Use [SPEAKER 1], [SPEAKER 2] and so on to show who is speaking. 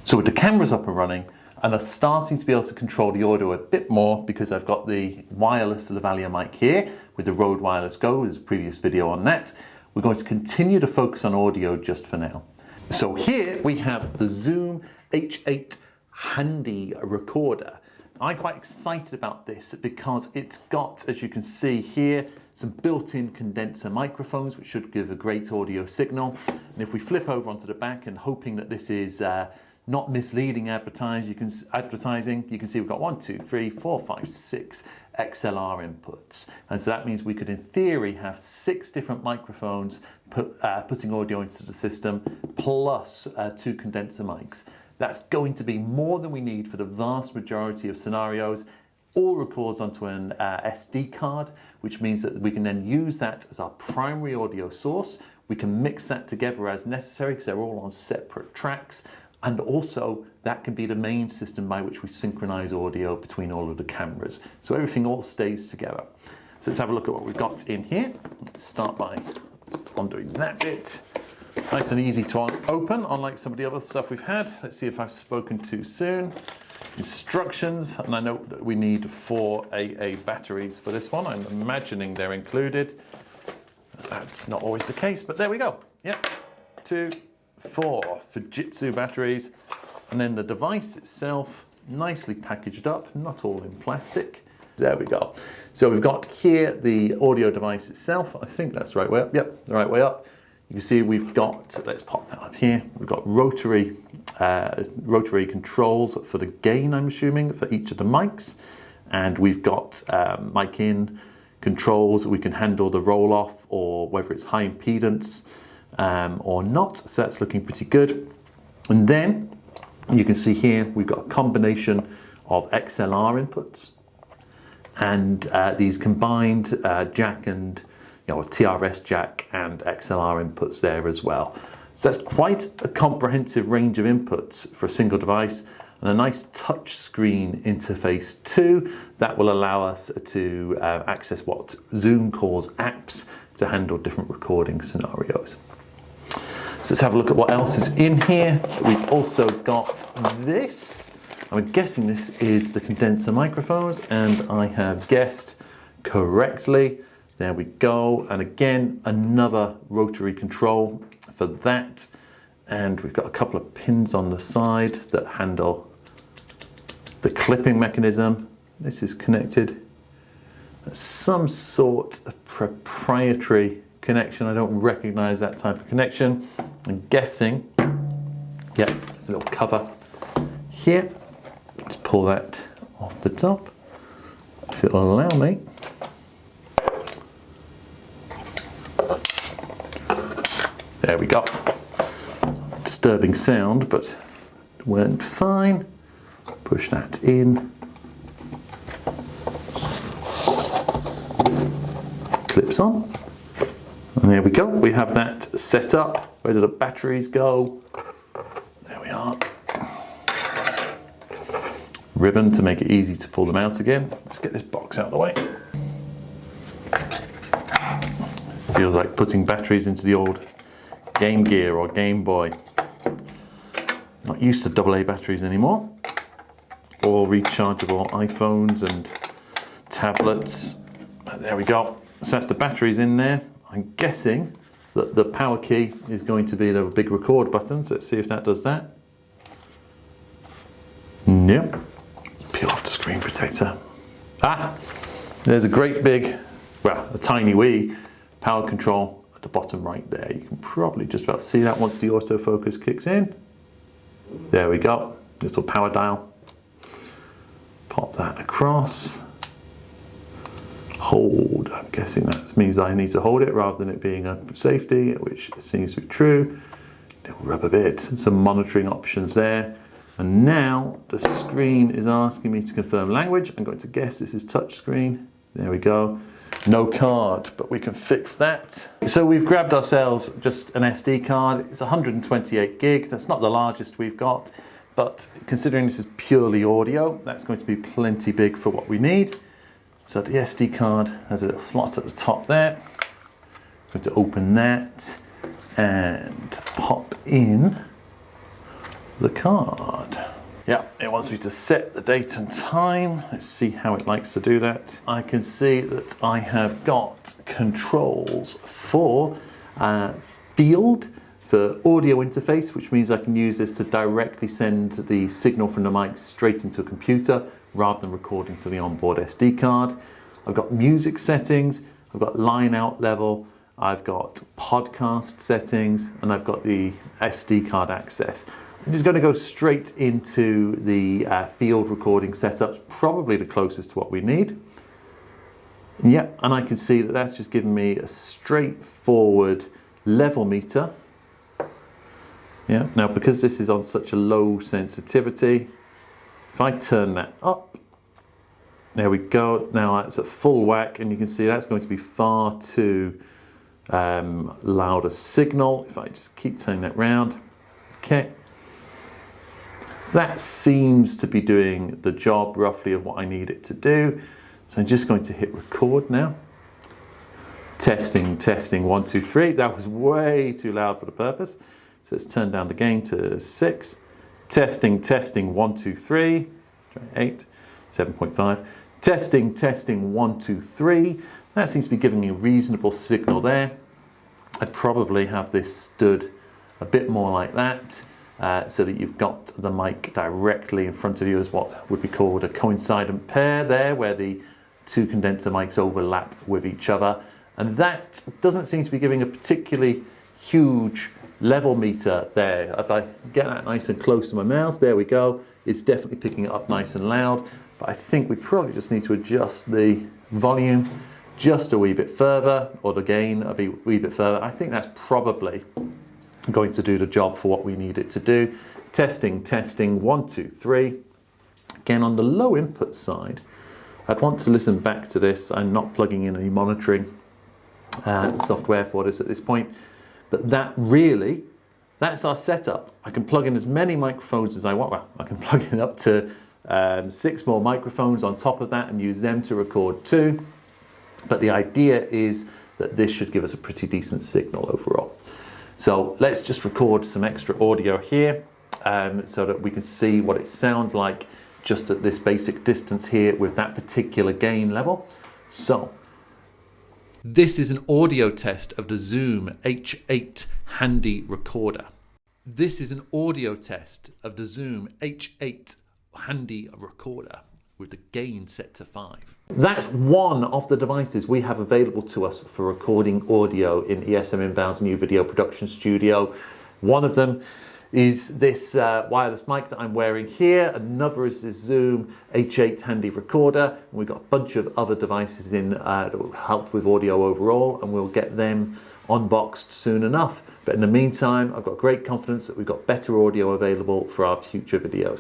[SPEAKER 1] So with the cameras up and running, and I'm starting to be able to control the audio a bit more because I've got the wireless Lavalier mic here with the Rode Wireless Go, there's a previous video on that. We're going to continue to focus on audio just for now. So here we have the Zoom H8 Handy recorder. I'm quite excited about this because it's got, as you can see here, some built-in condenser microphones which should give a great audio signal. And if we flip over onto the back and hoping that this is not misleading advertising, you can see we've got 1, 2, 3, 4, 5, 6 XLR inputs. And so that means we could in theory have 6 different microphones putting audio into the system plus 2 condenser mics. That's going to be more than we need for the vast majority of scenarios. All records onto an SD card, which means that we can then use that as our primary audio source. We can mix that together as necessary because they're all on separate tracks. And also that can be the main system by which we synchronize audio between all of the cameras. So everything all stays together. So let's have a look at what we've got in here. Let's start by undoing that bit. Nice and easy to open, unlike some of the other stuff we've had. Let's see if I've spoken too soon. Instructions, and I know that we need 4 AA batteries for this one. I'm imagining they're included. That's not always the case, but there we go. Yep, 2, 4 Fujitsu batteries. And then the device itself, nicely packaged up, not all in plastic. There we go. So we've got here the audio device itself. I think that's the right way up. Yep, the right way up. You can see we've got, let's pop that up here, we've got rotary controls for the gain, I'm assuming, for each of the mics. And we've got mic in controls. We can handle the roll off or whether it's high impedance or not. So that's looking pretty good. And then you can see here, we've got a combination of XLR inputs and these combined jack and TRS jack and XLR inputs there as well. So that's quite a comprehensive range of inputs for a single device, and a nice touch screen interface too that will allow us to access what Zoom calls apps to handle different recording scenarios. So let's have a look at what else is in here. We've also got this. I'm guessing this is the condenser microphones, and I have guessed correctly. There we go, and again another rotary control for that, and we've got a couple of pins on the side that handle the clipping mechanism. This is connected. Some sort of proprietary connection. I don't recognize that type of connection. I'm guessing, yeah, there's a little cover here. Let's pull that off the top, if it'll allow me. There we go. Disturbing sound, but it went fine. Push that in. Clips on. And there we go. We have that set up. Where do the batteries go? There we are. Ribbon to make it easy to pull them out again. Let's get this box out of the way. Feels like putting batteries into the old Game Gear or Game Boy. Not used to AA batteries anymore. All rechargeable iPhones and tablets. There we go. So that's the batteries in there. I'm guessing that the power key is going to be the big record button. So let's see if that does that. Nope. Peel off the screen protector. Ah, there's a great big, well, a tiny wee power control at the bottom right there. You can probably just about see that once the autofocus kicks in. There we go, little power dial. Pop that across. Hold, I'm guessing that means I need to hold it rather than it being a safety, which seems to be true. Little rubber bit, some monitoring options there. And now the screen is asking me to confirm language. I'm going to guess this is touch screen. There we go. No card, but we can fix that. So we've grabbed ourselves just an SD card. It's 128 gig. That's not the largest we've got, but considering this is purely audio, that's going to be plenty big for what we need. So the SD card has a little slot at the top there. I'm going to open that and pop in the card. Yeah, it wants me to set the date and time. Let's see how it likes to do that. I can see that I have got controls for field, for audio interface, which means I can use this to directly send the signal from the mic straight into a computer rather than recording to the onboard SD card. I've got music settings, I've got line out level, I've got podcast settings, and I've got the SD card access. I'm just going to go straight into the field recording setups, probably the closest to what we need. Yep, and I can see that that's just giving me a straightforward level meter. Yeah, now because this is on such a low sensitivity, if I turn that up, there we go, now that's at full whack, and you can see that's going to be far too loud a signal. If I just keep turning that round, okay. That seems to be doing the job roughly of what I need it to do. So I'm just going to hit record now. Testing, testing, 1, 2, 3. That was way too loud for the purpose. So let's turn down the gain to 6. Testing, testing, 1, 2, 3. 8, 7.5. Testing, testing, 1, 2, 3. That seems to be giving me a reasonable signal there. I'd probably have this stood a bit more like that. So that you've got the mic directly in front of you as what would be called a coincident pair there, where the two condenser mics overlap with each other. And that doesn't seem to be giving a particularly huge level meter there. If I get that nice and close to my mouth, there we go. It's definitely picking it up nice and loud. But I think we probably just need to adjust the volume just a wee bit further, or the gain a wee bit further. I think that's probably going to do the job for what we need it to do. Testing, testing, 1, 2, 3. Again, on the low input side, I'd want to listen back to this. I'm not plugging in any monitoring software for this at this point, but that's our setup. I can plug in as many microphones as I want. Well, I can plug in up to 6 more microphones on top of that and use them to record too. But the idea is that this should give us a pretty decent signal overall. So let's just record some extra audio here so that we can see what it sounds like just at this basic distance here with that particular gain level. So this is an audio test of the Zoom H8 handy recorder. This is an audio test of the Zoom H8 handy recorder with the gain set to 5. That's one of the devices we have available to us for recording audio in ESM Inbound's new video production studio. One of them is this wireless mic that I'm wearing here. Another is this Zoom H8 handy recorder. And we've got a bunch of other devices in that will help with audio overall, and we'll get them unboxed soon enough. But in the meantime, I've got great confidence that we've got better audio available for our future videos.